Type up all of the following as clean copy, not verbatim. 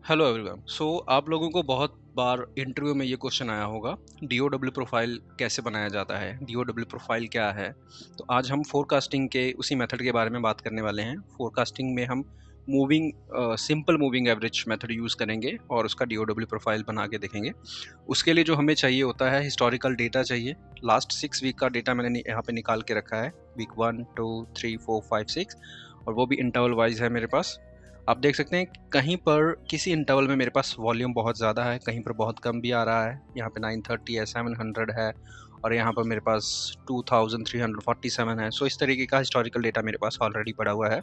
Hello everyone. आप लोगों को बहुत बार इंटरव्यू में ये क्वेश्चन आया होगा, डीओडब्ल्यू प्रोफाइल कैसे बनाया जाता है, डीओडब्ल्यू प्रोफाइल क्या है। तो आज हम फोरकास्टिंग के उसी मेथड के बारे में बात करने वाले हैं। फोरकास्टिंग में हम moving simple moving average method use करेंगे और उसका डीओडब्ल्यू प्रोफाइल बना के देखेंगे। उसके लिए जो हमें चाहिए होता है, हिस्टोरिकल डेटा चाहिए। लास्ट 6 वीक का डेटा मैंने यहाँ पे निकाल के रखा है, वीक 1 2 3 4 5 6, और वो भी इंटरवल वाइज है मेरे पास। आप देख सकते हैं कहीं पर किसी इंटरवल में मेरे पास वॉल्यूम बहुत ज़्यादा है, कहीं पर बहुत कम भी आ रहा है। यहाँ पे 930 है, 700 है, और यहाँ पर मेरे पास 2347 है। इस तरीके का हिस्टोरिकल डेटा मेरे पास ऑलरेडी पड़ा हुआ है।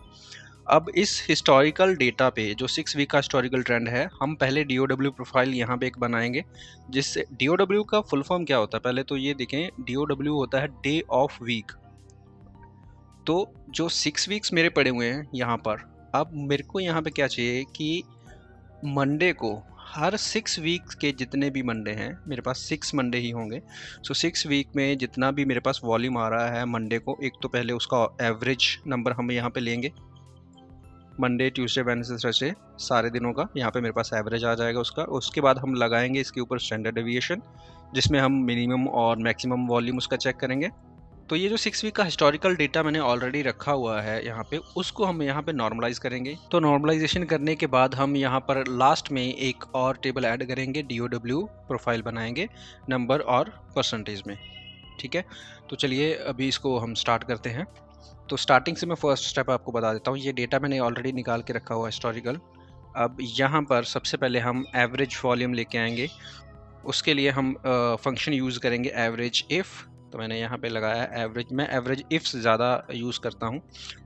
अब इस हिस्टोरिकल डेटा पे जो 6 वीक का हिस्टोरिकल ट्रेंड है, हम पहले डीओडब्ल्यू प्रोफाइल यहाँ पे एक बनाएंगे। जिससे डीओडब्ल्यू का फुल फॉर्म क्या होता है, पहले तो ये देखें। डीओडब्ल्यू होता है डे ऑफ वीक। तो जो 6 वीक्स मेरे पड़े हुए हैं यहाँ पर, अब मेरे को यहाँ पे क्या चाहिए कि मंडे को, हर 6 वीक के जितने भी मंडे हैं, मेरे पास 6 मंडे ही होंगे। 6 वीक में जितना भी मेरे पास वॉल्यूम आ रहा है मंडे को, एक तो पहले उसका एवरेज नंबर हम यहाँ पे लेंगे। मंडे ट्यूसडे वेडनेसडे थर्सडे सारे दिनों का यहाँ पे मेरे पास एवरेज आ जाएगा उसका। उसके बाद हम लगाएंगे इसके ऊपर स्टैंडर्ड डेविएशन, जिसमें हम मिनिमम और मैक्सिमम वॉल्यूम उसका चेक करेंगे। तो ये जो 6 वीक का हिस्टोरिकल डेटा मैंने ऑलरेडी रखा हुआ है यहाँ पे, उसको हम यहाँ पे नॉर्मलाइज करेंगे। तो नॉर्मलाइजेशन करने के बाद हम यहाँ पर लास्ट में एक और टेबल ऐड करेंगे, डीओडब्ल्यू प्रोफाइल बनाएंगे नंबर और परसेंटेज में। ठीक है, तो चलिए अभी इसको हम स्टार्ट करते हैं। तो स्टार्टिंग से मैं फर्स्ट स्टेप आपको बता देता हूँ। ये डेटा मैंने ऑलरेडी निकाल के रखा हुआ है हिस्टोरिकल। अब यहाँ पर सबसे पहले हम एवरेज वॉल्यूम लेके आएंगे। उसके लिए हम फंक्शन यूज़ करेंगे एवरेज इफ़। तो मैंने यहाँ पे लगाया एवरेज। मैं एवरेज इफ़्स ज़्यादा यूज़ करता हूँ,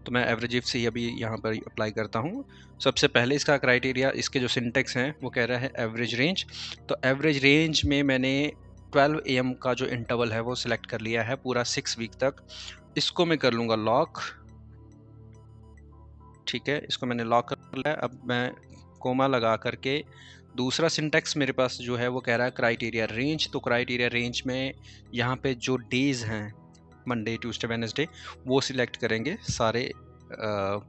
तो मैं एवरेज इफ़ से ही अभी यहाँ पर अप्लाई करता हूँ। सबसे पहले इसका क्राइटेरिया, इसके जो सिंटेक्स हैं वो कह रहा है एवरेज रेंज। तो एवरेज रेंज में मैंने 12 AM का जो इंटरवल है वो सिलेक्ट कर लिया है पूरा 6 वीक तक। इसको मैं कर लूँगा लॉक। ठीक है, इसको मैंने लॉक कर लिया। अब मैं कोमा लगा करके, दूसरा सिंटेक्स मेरे पास जो है वो कह रहा है क्राइटेरिया रेंज। तो क्राइटेरिया रेंज में यहाँ पे जो डेज हैं, मंडे ट्यूसडे वेडनेसडे, वो सिलेक्ट करेंगे सारे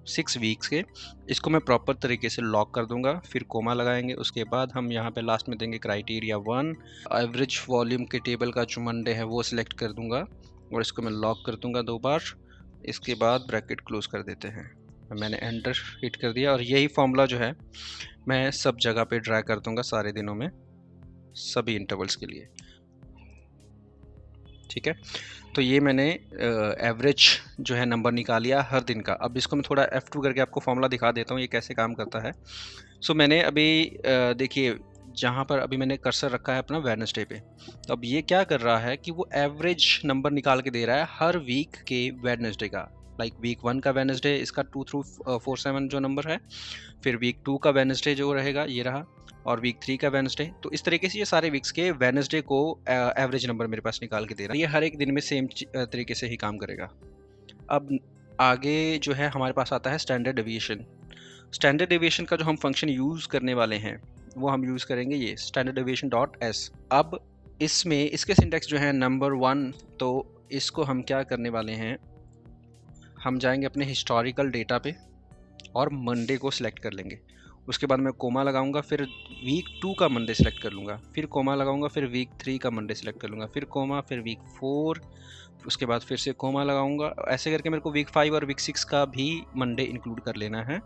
6 वीक्स के। इसको मैं प्रॉपर तरीके से लॉक कर दूंगा, फिर कोमा लगाएंगे। उसके बाद हम यहाँ पे लास्ट में देंगे क्राइटेरिया 1। एवरेज वॉल्यूम के टेबल का जो मंडे है वो सिलेक्ट कर दूंगा, और इसको मैं लॉक कर दूंगा 2 बार। इसके बाद ब्रैकेट क्लोज कर देते हैं। मैंने एंटर हिट कर दिया, और यही फॉर्मूला जो है मैं सब जगह पे ड्रा कर दूंगा सारे दिनों में, सभी इंटरवल्स के लिए। ठीक है, तो ये मैंने एवरेज जो है नंबर निकाल लिया हर दिन का। अब इसको मैं थोड़ा F2 करके आपको फॉर्मूला दिखा देता हूँ ये कैसे काम करता है। मैंने अभी देखिए, जहाँ पर अभी मैंने कर्सर रखा है अपना वेडनेसडे पे, तो अब ये क्या कर रहा है कि वो एवरेज नंबर निकाल के दे रहा है हर वीक के वेडनेसडे का। लाइक वीक 1 का वेडनेसडे इसका 2 थ्रू 47 जो नंबर है, फिर वीक 2 का वेडनेसडे जो रहेगा ये रहा, और वीक 3 का वेडनेसडे। तो इस तरीके से ये सारे वीक्स के वेडनेसडे को एवरेज नंबर मेरे पास निकाल के दे रहा है। ये हर एक दिन में सेम तरीके से ही काम करेगा। अब आगे जो है हमारे पास आता है स्टैंडर्ड डेविएशन। स्टैंडर्ड डेविएशन का जो हम फंक्शन यूज़ करने वाले हैं वो हम यूज़ करेंगे ये स्टैंडर्ड डेविएशन डॉट एस। अब इसमें इसके सिंटेक्स जो है नंबर 1, तो इसको हम क्या करने वाले हैं, हम जाएंगे अपने हिस्टोरिकल डेटा पे और मंडे को सिलेक्ट कर लेंगे। उसके बाद मैं कोमा लगाऊंगा, फिर वीक 2 का मंडे सेलेक्ट कर लूँगा, फिर कोमा लगाऊंगा, फिर वीक 3 का मंडे सेलेक्ट कर लूँगा, फिर कोमा, फिर वीक 4, उसके बाद फिर से कोमा लगाऊंगा। ऐसे करके मेरे को वीक 5 और वीक 6 का भी मंडे इंक्लूड कर लेना है।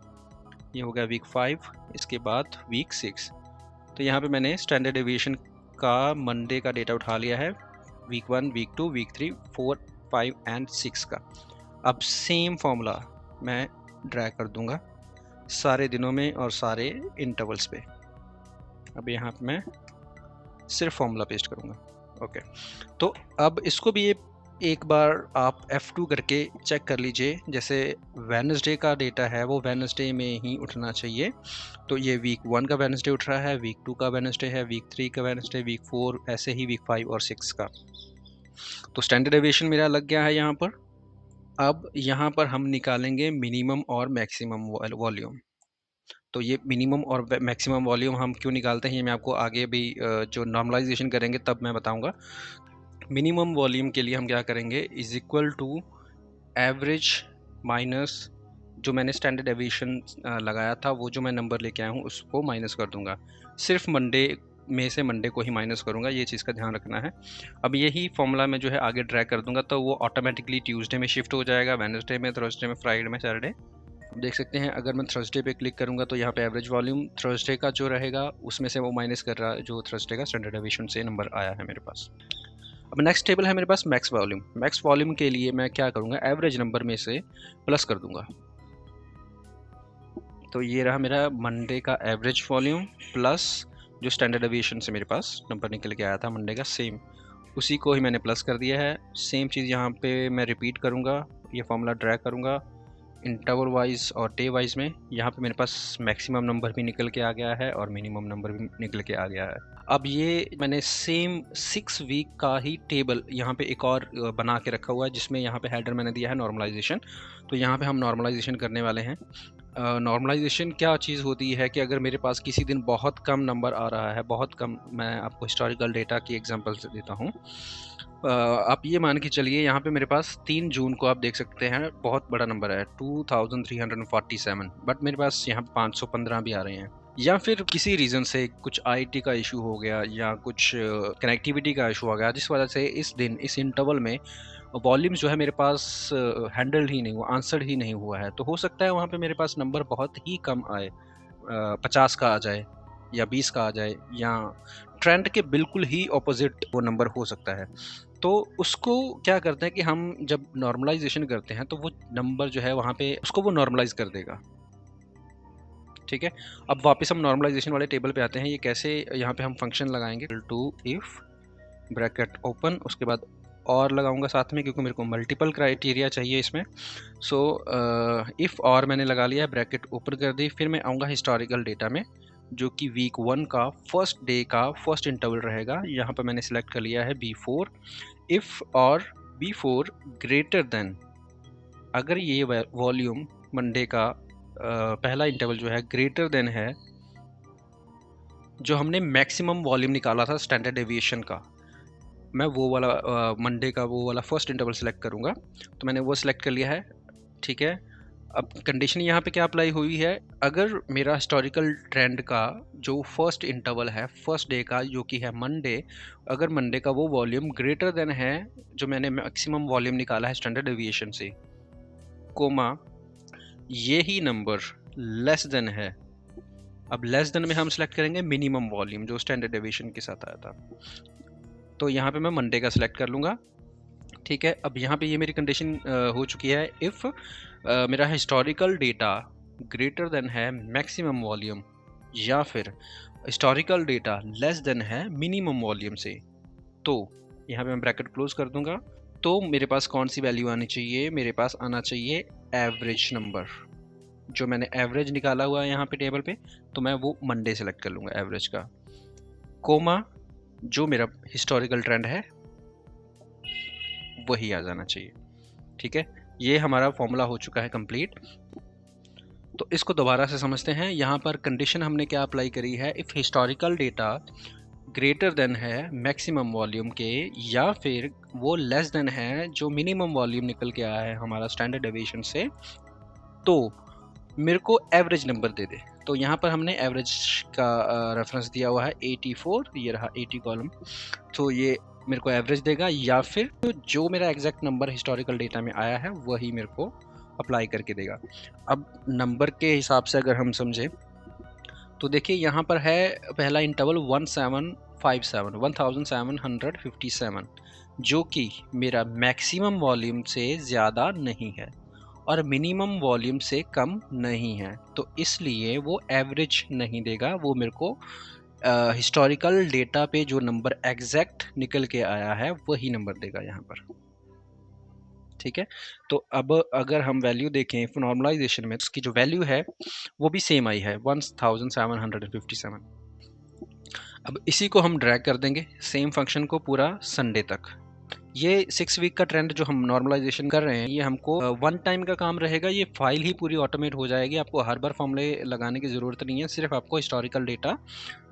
ये हो गया वीक 5, इसके बाद वीक 6। तो यहाँ पे मैंने स्टैंडर्ड डेविएशन का मंडे का डेटा उठा लिया है, वीक 1, वीक 2, वीक 3, 4, 5 एंड 6 का। अब सेम फॉर्मूला मैं ड्रैग कर दूंगा सारे दिनों में और सारे इंटरवल्स पे। अब यहाँ पे मैं सिर्फ फॉर्मूला पेस्ट करूँगा। ओके, तो अब इसको भी एक बार आप F2 करके चेक कर लीजिए। जैसे वेडनेसडे का डेटा है वो वेडनेसडे में ही उठना चाहिए। तो ये वीक 1 का वेडनेसडे उठ रहा है, वीक 2 का वेडनेसडे है, वीक 3 का वेडनेसडे, वीक 4, ऐसे ही वीक 5 और 6 का। तो स्टैंडर्ड डेविएशन मेरा लग गया है यहाँ पर। अब यहाँ पर हम निकालेंगे मिनिमम और मैक्सिमम वॉल्यूम। तो ये मिनिमम और मैक्सिमम वॉल्यूम हम क्यों निकालते हैं ये मैं आपको आगे भी जो नॉर्मलाइजेशन करेंगे तब मैं बताऊंगा। मिनिमम वॉल्यूम के लिए हम क्या करेंगे, is equal to average minus जो मैंने स्टैंडर्ड डेविएशन लगाया था, वो जो मैं नंबर लेके आया हूँ उसको माइनस कर दूंगा। सिर्फ मंडे में से मंडे को ही माइनस करूंगा, ये चीज़ का ध्यान रखना है। अब यही फॉर्मूला मैं जो है आगे ड्रैग कर दूंगा, तो वो ऑटोमेटिकली ट्यूसडे में शिफ्ट हो जाएगा, वेडनेसडे में, थर्सडे में, फ्राइडे में, सैटरडे। देख सकते हैं अगर मैं थर्सडे पे क्लिक करूंगा तो यहाँ पे एवरेज वॉल्यूम थर्सडे का जो रहेगा उसमें से वो माइनस कर रहा है, जो थर्सडे का स्टैंडर्ड डेविएशन से नंबर आया है मेरे पास। अब नेक्स्ट टेबल है मेरे पास मैक्स वॉल्यूम। मैक्स वॉल्यूम के लिए मैं क्या करूँगा, एवरेज नंबर में से प्लस कर दूंगा। तो ये रहा मेरा मंडे का एवरेज वॉल्यूम प्लस जो स्टैंडर्ड डेविएशन से मेरे पास नंबर निकल के आया था मंडे का, सेम उसी को ही मैंने प्लस कर दिया है। सेम चीज़ यहाँ पे मैं रिपीट करूँगा, ये फॉर्मूला ड्रैग करूँगा इंटरवल वाइज और डे वाइज में। यहाँ पे मेरे पास मैक्सिमम नंबर भी निकल के आ गया है और मिनिमम नंबर भी निकल के आ गया है। अब ये मैंने सेम 6 वीक का ही टेबल यहाँ पे एक और बना के रखा हुआ है, जिसमें यहाँ पे हेडर मैंने दिया है नॉर्मलाइजेशन। तो यहाँ पे हम नॉर्मलाइजेशन करने वाले हैं। नॉर्मलाइजेशन क्या चीज़ होती है कि अगर मेरे पास किसी दिन बहुत कम नंबर आ रहा है, बहुत कम, मैं आपको हिस्टोरिकल डेटा की एग्जांपल देता हूँ। आप ये मान के चलिए यहाँ पे मेरे पास 3 जून को आप देख सकते हैं बहुत बड़ा नंबर है 2347, बट मेरे पास यहाँ पे 515 भी आ रहे हैं। या फिर किसी रीज़न से कुछ आईटी का इशू हो गया या कुछ कनेक्टिविटी का इशू हो गया, जिस वजह से इस दिन इस इंटरवल में वॉल्यूम जो है मेरे पास हैंडल ही नहीं हुआ, आंसर्ड ही नहीं हुआ है। तो हो सकता है वहाँ पे मेरे पास नंबर बहुत ही कम आए, 50 का आ जाए या 20 का आ जाए, या ट्रेंड के बिल्कुल ही ऑपोजिट वो नंबर हो सकता है। तो उसको क्या करते हैं कि हम जब नॉर्मलाइजेशन करते हैं तो वो नंबर जो है वहाँ पे उसको वो नॉर्मलाइज कर देगा। ठीक है, अब वापस हम नॉर्मलाइजेशन वाले टेबल पे आते हैं। ये कैसे, यहाँ पे हम फंक्शन लगाएंगे टू इफ ब्रैकेट ओपन, उसके बाद और लगाऊंगा साथ में क्योंकि मेरे को मल्टीपल क्राइटेरिया चाहिए इसमें। सो इफ़ और मैंने लगा लिया है, ब्रैकेट ओपन कर दी, फिर मैं आऊँगा हिस्टोरिकल डेटा में जो कि वीक 1 का फर्स्ट डे का फर्स्ट इंटरवल रहेगा। यहाँ पर मैंने सिलेक्ट कर लिया है B4। इफ़ और B4 ग्रेटर देन, अगर ये वॉल्यूम मंडे का पहला इंटरवल जो है ग्रेटर देन है जो हमने मैक्सिमम वॉल्यूम निकाला था स्टैंडर्ड डेविएशन का, मैं वो वाला मंडे का वो वाला फर्स्ट इंटरवल सेलेक्ट करूँगा। तो मैंने वो सिलेक्ट कर लिया है। ठीक है, अब कंडीशन यहाँ पे क्या अप्लाई हुई है, अगर मेरा हिस्टोरिकल ट्रेंड का जो फर्स्ट इंटरवल है फर्स्ट डे का जो कि है मंडे, अगर मंडे का वो वॉल्यूम ग्रेटर देन है जो मैंने मैक्सिमम वॉल्यूम निकाला है स्टैंडर्ड डेविएशन से, कोमा ये ही नंबर लेस देन है। अब लेस देन में हम सेलेक्ट करेंगे मिनिमम वॉल्यूम जो स्टैंडर्ड डेविएशन के साथ आया था। तो यहाँ पे मैं मंडे का सिलेक्ट कर लूँगा। ठीक है, अब यहाँ पे ये मेरी कंडीशन हो चुकी है। इफ़ मेरा हिस्टोरिकल डेटा ग्रेटर देन है मैक्सिमम वॉल्यूम या फिर हिस्टोरिकल डेटा लेस देन है मिनिमम वॉल्यूम से, तो यहाँ पे मैं ब्रैकेट क्लोज कर दूंगा। तो मेरे पास कौन सी वैल्यू आनी चाहिए, मेरे पास आना चाहिए एवरेज नंबर। जो मैंने एवरेज निकाला हुआ है यहाँ पे टेबल पे, तो मैं वो मंडे सेलेक्ट कर लूँगा एवरेज का, कोमा जो मेरा हिस्टोरिकल ट्रेंड है वही आ जाना चाहिए। ठीक है, ये हमारा फॉर्मूला हो चुका है कंप्लीट। तो इसको दोबारा से समझते हैं। यहाँ पर कंडीशन हमने क्या अप्लाई करी है, if historical data greater than है मैक्सिमम वॉल्यूम के या फिर वो लेस देन है जो मिनिमम वॉल्यूम निकल के आया है हमारा स्टैंडर्ड डेविएशन से, तो मेरे को एवरेज नंबर दे दे। तो यहाँ पर हमने एवरेज का रेफरेंस दिया हुआ है 84, ये रहा 80 कॉलम, तो ये मेरे को एवरेज देगा, या फिर जो मेरा एग्जैक्ट नंबर हिस्टोरिकल डेटा में आया है वही मेरे को अप्लाई करके देगा। अब नंबर के हिसाब से अगर हम समझें तो देखिए यहाँ पर है पहला इंटरवल 1757 जो कि मेरा मैक्सिमम वॉल्यूम से ज़्यादा नहीं है और मिनिमम वॉल्यूम से कम नहीं है, तो इसलिए वो एवरेज नहीं देगा, वो मेरे को हिस्टोरिकल डेटा पे जो नंबर एग्जैक्ट निकल के आया है वही नंबर देगा यहाँ पर। ठीक है, तो अब अगर हम वैल्यू देखें नॉर्मलाइजेशन में, उसकी जो वैल्यू है वो भी सेम आई है 1757। अब इसी को हम ड्रैग कर देंगे सेम फंक्शन को पूरा संडे तक। ये 6 वीक का ट्रेंड जो हम नॉर्मलाइजेशन कर रहे हैं ये हमको वन टाइम का काम रहेगा, ये फाइल ही पूरी ऑटोमेट हो जाएगी, आपको हर बार फॉर्मूले लगाने की ज़रूरत नहीं है, सिर्फ आपको हिस्टोरिकल डेटा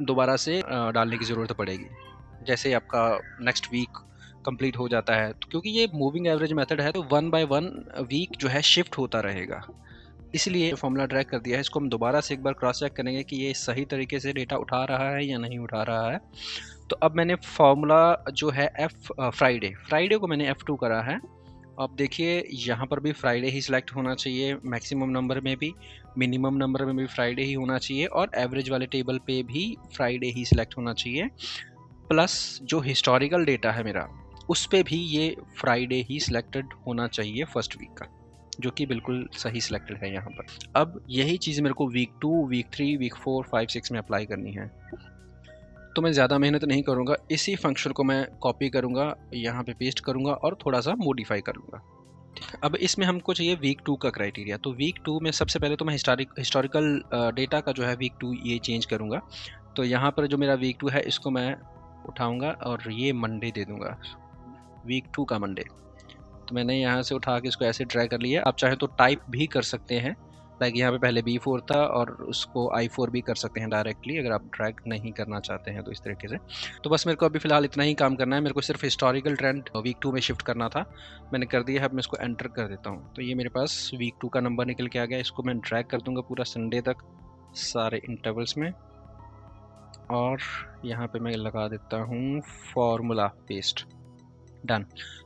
दोबारा से डालने की ज़रूरत पड़ेगी जैसे आपका नेक्स्ट वीक कंप्लीट हो जाता है। तो क्योंकि ये मूविंग एवरेज मेथड है तो 1 बाय 1 वीक जो है शिफ्ट होता रहेगा, इसलिए फॉर्मूला ड्रैग कर दिया है, इसको हम दोबारा से एक बार क्रॉस चेक करेंगे कि ये सही तरीके से डेटा उठा रहा है या नहीं उठा रहा है। तो अब मैंने फॉर्मूला जो है फ्राइडे को मैंने F2 करा है। अब देखिए यहाँ पर भी फ्राइडे ही सिलेक्ट होना चाहिए, मैक्सिमम नंबर में भी, मिनिमम नंबर में भी फ्राइडे ही होना चाहिए, और एवरेज वाले टेबल पे भी फ्राइडे ही सिलेक्ट होना चाहिए। प्लस जो हिस्टोरिकल डेटा है मेरा, उस पे भी ये फ्राइडे ही सिलेक्टेड होना चाहिए फर्स्ट वीक का, जो कि बिल्कुल सही सिलेक्टेड है यहाँ पर। अब यही चीज़ मेरे को वीक 2, वीक 3, वीक 4, 5, 6 में अप्लाई करनी है। तो मैं ज़्यादा मेहनत नहीं करूँगा, इसी फंक्शन को मैं कॉपी करूँगा, यहाँ पे पेस्ट करूँगा और थोड़ा सा मॉडिफाई कर लूँगा। अब इसमें हमको चाहिए वीक 2 का क्राइटेरिया। तो वीक 2 में सबसे पहले तो मैं हिस्टोरिकल डेटा का जो है वीक 2 ये चेंज करूँगा। तो यहाँ पर जो मेरा वीक 2 है इसको मैं उठाऊँगा और ये मंडे दे दूँगा, वीक 2 का मंडे। तो मैंने यहाँ से उठा के इसको ऐसे ड्रैग कर लिया। आप चाहे तो टाइप भी कर सकते हैं, लाइक यहाँ पे पहले B4 था और उसको I4 भी कर सकते हैं डायरेक्टली, अगर आप ड्रैग नहीं करना चाहते हैं तो इस तरीके से। तो बस मेरे को अभी फ़िलहाल इतना ही काम करना है, मेरे को सिर्फ हिस्टोरिकल ट्रेंड वीक 2 में शिफ्ट करना था, मैंने कर दिया है। अब मैं इसको एंटर कर देता हूँ, तो ये मेरे पास वीक 2 का नंबर निकल के आ गया। इसको मैं ड्रैग कर दूँगा पूरा संडे तक सारे इंटरवल्स में, और यहाँ पर मैं लगा देता हूँ फॉर्मूला पेस्ट, डन।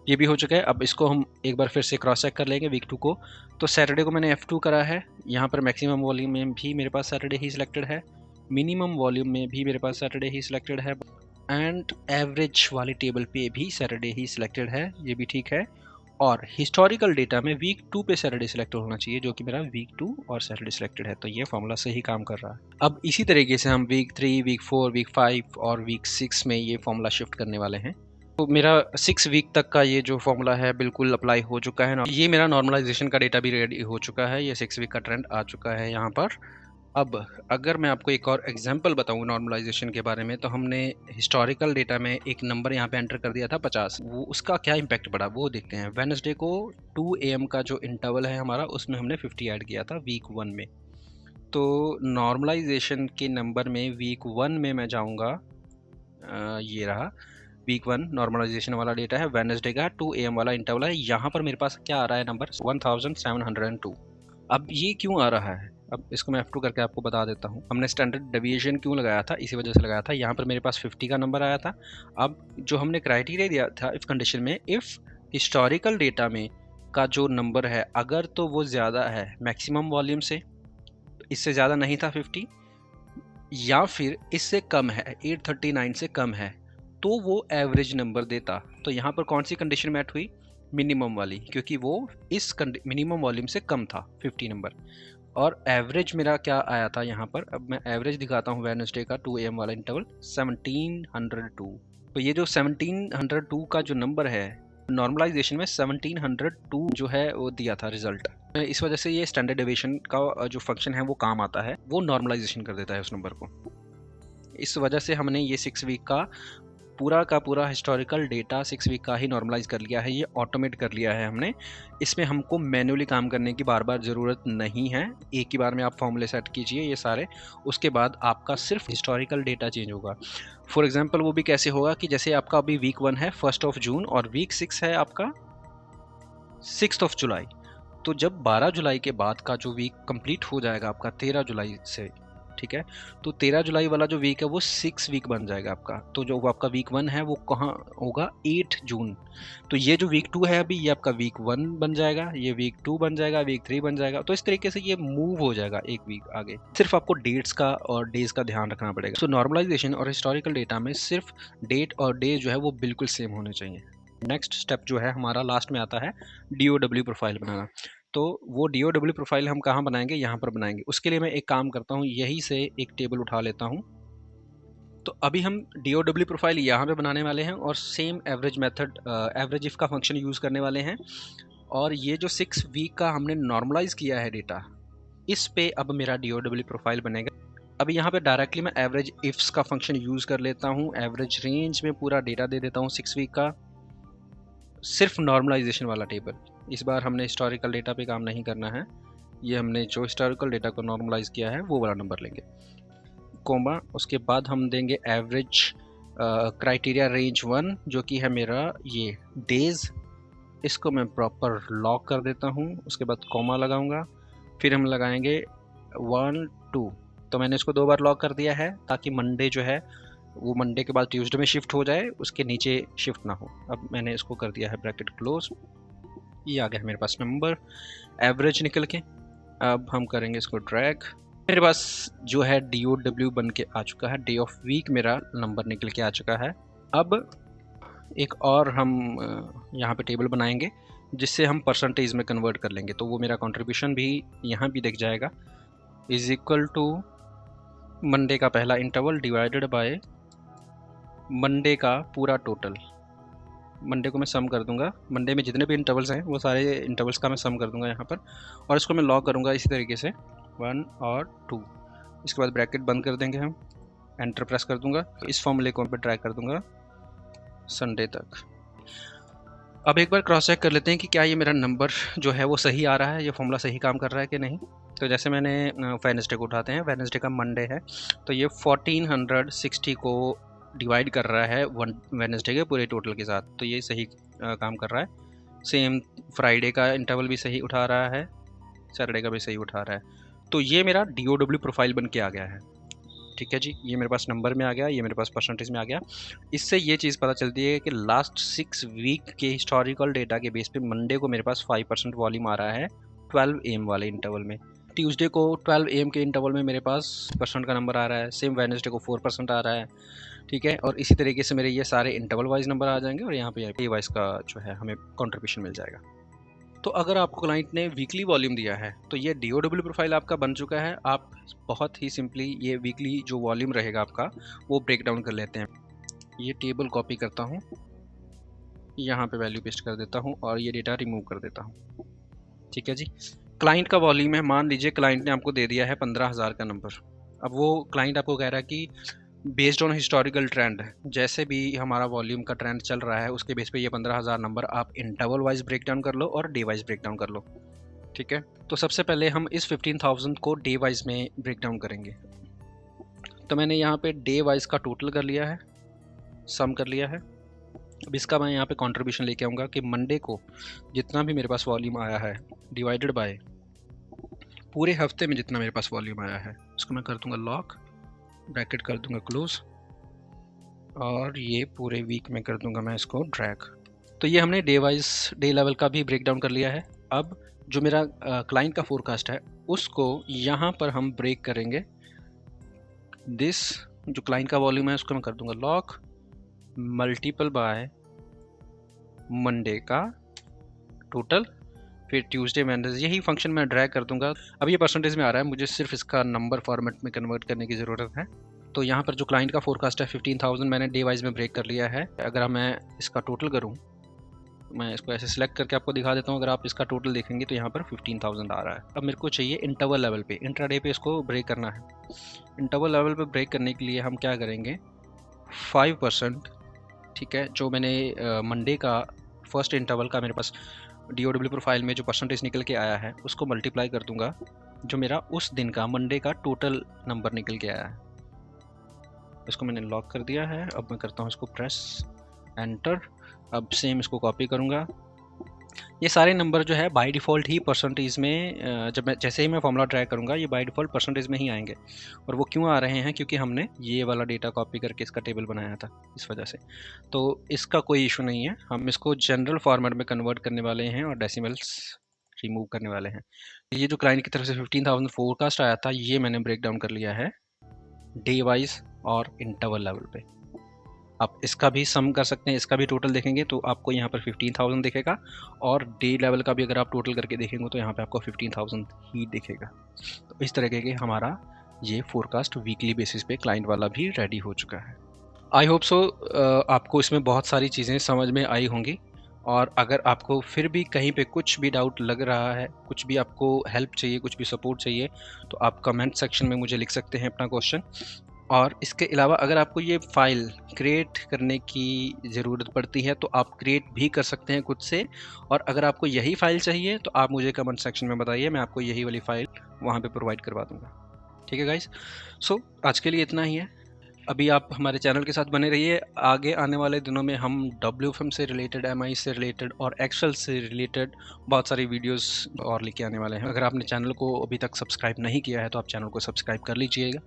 ये भी हो चुका है। अब इसको हम एक बार फिर से क्रॉस चेक कर लेंगे वीक 2 को। तो सैटरडे को मैंने F2 करा है, यहाँ पर मैक्सिमम वॉल्यूम में भी मेरे पास सैटरडे ही सिलेक्टेड है, मिनिमम वॉल्यूम में भी मेरे पास सैटरडे ही सिलेक्टेड है, एंड एवरेज वाली टेबल पे भी सैटरडे ही सिलेक्टेड है, ये भी ठीक है। और हिस्टोरिकल डेटा में वीक 2 पे सैटरडे सिलेक्टेड होना चाहिए, जो कि मेरा वीक 2 और सैटरडे सिलेक्टेड है। तो ये फॉर्मूला सही काम कर रहा है। अब इसी तरीके से हम वीक 3, वीक 4, वीक 5 और वीक 6 में ये फॉर्मूला शिफ्ट करने वाले हैं। तो मेरा 6 वीक तक का ये जो फॉर्मूला है बिल्कुल अप्लाई हो चुका है। ये मेरा नॉर्मलाइजेशन का डेटा भी रेडी हो चुका है, ये 6 वीक का ट्रेंड आ चुका है यहाँ पर। अब अगर मैं आपको एक और एग्जांपल बताऊँ नॉर्मलाइजेशन के बारे में, तो हमने हिस्टोरिकल डेटा में एक नंबर यहाँ पे एंटर कर दिया था 50, वो उसका क्या इम्पैक्ट पड़ा वो देखते हैं। वेडनेसडे को 2 AM का जो इंटरवल है हमारा, उसमें हमने 50 ऐड किया था वीक 1 में। तो नॉर्मलाइजेशन के नंबर में वीक 1 में मैं जाऊँगा, ये रहा वीक 1 नॉर्मलाइजेशन वाला डेटा है, वेडनेसडे का 2 AM वाला इंटरवल है। यहाँ पर मेरे पास क्या आ रहा है नंबर 1702। अब ये क्यों आ रहा है, अब इसको मैं F2 करके आपको बता देता हूँ। हमने स्टैंडर्ड डेविएशन क्यों लगाया था, इसी वजह से लगाया था। यहाँ पर मेरे पास 50 का नंबर आया था। अब जो हमने क्राइटेरिया दिया था इफ़ कंडीशन में, इफ़ हिस्टोरिकल डेटा में का जो नंबर है अगर तो वो ज़्यादा है मैक्सिमम वॉल्यूम से, इससे ज़्यादा नहीं था 50, या फिर इससे कम है 839 से कम है, तो वो एवरेज नंबर देता। तो यहाँ पर कौन सी कंडीशन मैट हुई, मिनिमम वाली, क्योंकि वो इस मिनिमम वॉल्यूम से कम था 50 नंबर। और एवरेज मेरा क्या आया था यहाँ पर, अब मैं एवरेज दिखाता हूँ वेडनेसडे का 2 AM वाला इंटरवल 1702। तो ये जो 1702 का जो नंबर है नॉर्मलाइजेशन में 1702 जो है वो दिया था रिजल्ट। इस वजह से ये स्टैंडर्ड डेविएशन का जो फंक्शन है वो काम आता है, वो नॉर्मलाइजेशन कर देता है उस नंबर को। इस वजह से हमने ये 6 वीक का पूरा हिस्टोरिकल डेटा 6 वीक का ही नॉर्मलाइज कर लिया है, ये ऑटोमेट कर लिया है हमने। इसमें हमको मैन्युअली काम करने की बार बार ज़रूरत नहीं है, एक ही बार में आप फॉर्मूले सेट कीजिए ये सारे, उसके बाद आपका सिर्फ हिस्टोरिकल डेटा चेंज होगा। फॉर एग्जांपल वो भी कैसे होगा कि जैसे आपका अभी वीक 1 है 1 जून और वीक 6 है आपका 6 जुलाई। तो जब 12 जुलाई के बाद का जो वीक कंप्लीट हो जाएगा आपका 13 जुलाई से, ठीक है, तो 13 जुलाई वाला जो वीक है वो 6 वीक बन जाएगा आपका। तो जो आपका वीक 1 है वो कहाँ होगा, 8 जून। तो ये जो वीक 2 है अभी, ये आपका वीक 1 बन जाएगा, ये वीक 2 बन जाएगा, वीक 3 बन जाएगा। तो इस तरीके से ये मूव हो जाएगा एक वीक आगे। सिर्फ आपको डेट्स का और डेज का ध्यान रखना पड़ेगा। सो नॉर्मलाइजेशन और हिस्टोरिकल डेटा में सिर्फ डेट और डे जो है वो बिल्कुल सेम होने चाहिए। नेक्स्ट स्टेप जो है हमारा लास्ट में आता है DOW प्रोफाइल बनाना। तो वो DOW प्रोफाइल हम कहाँ बनाएंगे, यहाँ पर बनाएंगे। उसके लिए मैं एक काम करता हूँ, यहीं से एक टेबल उठा लेता हूँ। तो अभी हम DOW प्रोफाइल यहाँ पे बनाने वाले हैं और same average method average if का फंक्शन यूज़ करने वाले हैं। और ये जो 6 वीक का हमने नॉर्मलाइज किया है डेटा, इस पे अब मेरा DOW प्रोफाइल बनेगा। अभी यहाँ पे डायरेक्टली मैं एवरेज इफ्स का फंक्शन यूज़ कर लेता हूँ, एवरेज रेंज में पूरा डेटा दे देता हूँ 6 वीक का, सिर्फ नॉर्मलाइजेशन वाला टेबल। इस बार हमने हिस्टोरिकल डेटा पे काम नहीं करना है, ये हमने जो हिस्टोरिकल डेटा को नॉर्मलाइज किया है वो वाला नंबर लेंगे, कोमा। उसके बाद हम देंगे एवरेज क्राइटेरिया रेंज 1 जो कि है मेरा ये डेज, इसको मैं प्रॉपर लॉक कर देता हूँ। उसके बाद कोमा लगाऊंगा, फिर हम लगाएंगे 1 2। तो मैंने इसको 2 बार लॉक कर दिया है ताकि मंडे जो है वो मंडे के बाद ट्यूसडे में शिफ्ट हो जाए, उसके नीचे शिफ्ट ना हो। अब मैंने इसको कर दिया है ब्रैकेट क्लोज। ये आ गया है मेरे पास नंबर एवरेज निकल के। अब हम करेंगे इसको ड्रैग। मेरे पास जो है DOW बन के आ चुका है, डे ऑफ वीक मेरा नंबर निकल के आ चुका है। अब एक और हम यहाँ पे टेबल बनाएंगे जिससे हम परसेंटेज में कन्वर्ट कर लेंगे, तो वो मेरा कंट्रीब्यूशन भी यहाँ भी दिख जाएगा, इज इक्वल टू मंडे का पहला इंटरवल डिवाइडेड बाय मंडे का पूरा टोटल। मंडे को मैं सम कर दूंगा, मंडे में जितने भी इंटरवल्स हैं वो सारे इंटरवल्स का मैं सम कर दूंगा यहाँ पर, और इसको मैं लॉक करूँगा इसी तरीके से 1 और 2। इसके बाद ब्रैकेट बंद कर देंगे हम, एंटर प्रेस कर दूंगा, इस फॉर्मूले को मैं ड्रैग कर दूंगा संडे तक। अब एक बार क्रॉस चेक कर लेते हैं कि क्या ये मेरा नंबर जो है वो सही आ रहा है, ये फॉर्मूला सही काम कर रहा है कि नहीं। तो जैसे मैंने वेडनेसडे को उठाते हैं, वेडनेसडे का मंडे है, तो ये 1460 को डिवाइड कर रहा है वेडनेसडे के पूरे टोटल के साथ, तो ये सही काम कर रहा है। सेम फ्राइडे का इंटरवल भी सही उठा रहा है, सैटरडे का भी सही उठा रहा है। तो ये मेरा DOW प्रोफाइल बन के आ गया है। ठीक है जी, ये मेरे पास नंबर में आ गया, ये मेरे पास परसेंटेज में आ गया। इससे ये चीज़ पता चलती है कि लास्ट 6 वीक के हिस्टोरिकल डेटा के बेस पे मंडे को मेरे पास 5% वॉल्यूम आ रहा है 12 AM वाले इंटरवल में। ट्यूसडे को 12 AM के इंटरवल में मेरे पास परसेंट का नंबर आ रहा है, सेम वेडनेसडे को 4% आ रहा है। ठीक है, और इसी तरीके से मेरे ये सारे इंटरवल वाइज नंबर आ जाएंगे और यहाँ पे डे वाइज का जो है हमें कॉन्ट्रीब्यूशन मिल जाएगा। तो अगर आपको क्लाइंट ने वीकली वॉल्यूम दिया है तो ये DOW प्रोफाइल आपका बन चुका है। आप बहुत ही सिंपली ये वीकली जो वॉल्यूम रहेगा आपका वो ब्रेक डाउन कर लेते हैं। ये टेबल कॉपी करता हूँ, यहाँ पे वैल्यू पेस्ट कर देता हूँ और ये डेटा रिमूव कर देता हूँ। ठीक है जी, क्लाइंट का वॉल्यूम है, मान लीजिए क्लाइंट ने आपको दे दिया है 15,000 का नंबर। अब वो क्लाइंट आपको कह रहा है कि बेस्ड ऑन हिस्टोरिकल ट्रेंड, जैसे भी हमारा वॉल्यूम का ट्रेंड चल रहा है उसके बेस पे ये 15,000 नंबर आप इंटरवल वाइज ब्रेक डाउन कर लो और डे वाइज ब्रेक डाउन कर लो। ठीक है, तो सबसे पहले हम इस 15,000 को डे वाइज में ब्रेक डाउन करेंगे। तो मैंने यहाँ पे डे वाइज का टोटल कर लिया है, सम कर लिया है। अब इसका मैं यहाँ पे कंट्रीब्यूशन लेके आऊँगा कि मंडे को जितना भी मेरे पास वॉल्यूम आया है डिवाइडेड बाय पूरे हफ्ते में जितना मेरे पास वॉल्यूम आया है, उसको मैं कर दूँगा लॉक, ब्रैकेट कर दूँगा क्लोज, और ये पूरे वीक में कर दूँगा मैं इसको ड्रैग। तो ये हमने डे वाइज डे लेवल का भी ब्रेक डाउन कर लिया है। अब जो मेरा क्लाइंट का फोरकास्ट है उसको यहाँ पर हम ब्रेक करेंगे। दिस जो क्लाइंट का वॉल्यूम है उसको मैं कर दूंगा लॉक, मल्टीपल बाय मंडे का टोटल, फिर ट्यूसडे वेडनेसडे, यही फंक्शन मैं ड्रैग कर दूंगा। अब ये परसेंटेज में आ रहा है, मुझे सिर्फ इसका नंबर फॉर्मेट में कन्वर्ट करने की ज़रूरत है। तो यहाँ पर जो क्लाइंट का फोरकास्ट है 15,000 मैंने डे वाइज में ब्रेक कर लिया है। अगर मैं इसका टोटल करूँ, मैं इसको ऐसे सिलेक्ट करके आपको दिखा देता हूँ, अगर आप इसका टोटल देखेंगे तो यहाँ पर 15,000 आ रहा है। अब मेरे को चाहिए इंटरवल लेवल पे, इंट्राडे पे इसको ब्रेक करना है। इंटरवल लेवल पे ब्रेक करने के लिए हम क्या करेंगे, 5%, ठीक है, जो मैंने मंडे का फर्स्ट इंटरवल का मेरे पास DOW प्रोफाइल में जो परसेंटेज निकल के आया है उसको मल्टीप्लाई कर दूंगा जो मेरा उस दिन का मंडे का टोटल नंबर निकल के आया है। इसको मैंने लॉक कर दिया है। अब मैं करता हूँ इसको प्रेस एंटर। अब सेम इसको कॉपी करूँगा। ये सारे नंबर जो है बाय डिफ़ॉल्ट ही परसेंटेज में, जब मैं जैसे ही मैं फॉर्मूला ड्रैग करूँगा ये बाय डिफ़ॉल्ट परसेंटेज में ही आएंगे। और वो क्यों आ रहे हैं, क्योंकि हमने ये वाला डेटा कॉपी करके इसका टेबल बनाया था, इस वजह से। तो इसका कोई इशू नहीं है, हम इसको जनरल फॉर्मेट में कन्वर्ट करने वाले हैं और डेसिमल्स रिमूव करने वाले हैं। ये जो क्लाइंट की तरफ से 15,000 फोरकास्ट आया था ये मैंने ब्रेक डाउन कर लिया है डे वाइज और इंटरवल लेवल पे। आप इसका भी सम कर सकते हैं, इसका भी टोटल देखेंगे तो आपको यहाँ पर 15,000 दिखेगा, और डे लेवल का भी अगर आप टोटल करके देखेंगे तो यहाँ पे आपको 15,000 ही दिखेगा। तो इस तरीके के हमारा ये फोरकास्ट वीकली बेसिस पे क्लाइंट वाला भी रेडी हो चुका है। आई होप सो आपको इसमें बहुत सारी चीज़ें समझ में आई होंगी, और अगर आपको फिर भी कहीं पे कुछ भी डाउट लग रहा है, कुछ भी आपको हेल्प चाहिए, कुछ भी सपोर्ट चाहिए, तो आप कमेंट सेक्शन में मुझे लिख सकते हैं अपना क्वेश्चन। और इसके अलावा अगर आपको ये फ़ाइल क्रिएट करने की ज़रूरत पड़ती है तो आप क्रिएट भी कर सकते हैं खुद से, और अगर आपको यही फ़ाइल चाहिए तो आप मुझे कमेंट सेक्शन में बताइए, मैं आपको यही वाली फ़ाइल वहाँ पे प्रोवाइड करवा दूँगा। ठीक है गाइस, सो आज के लिए इतना ही है। अभी आप हमारे चैनल के साथ बने रहिए। आगे आने वाले दिनों में हम WFM से रिलेटेड, MI से रिलेटेड और एक्सेल से रिलेटेड बहुत सारी वीडियोस और लेके आने वाले हैं। अगर आपने चैनल को अभी तक सब्सक्राइब नहीं किया है तो आप चैनल को सब्सक्राइब कर लीजिएगा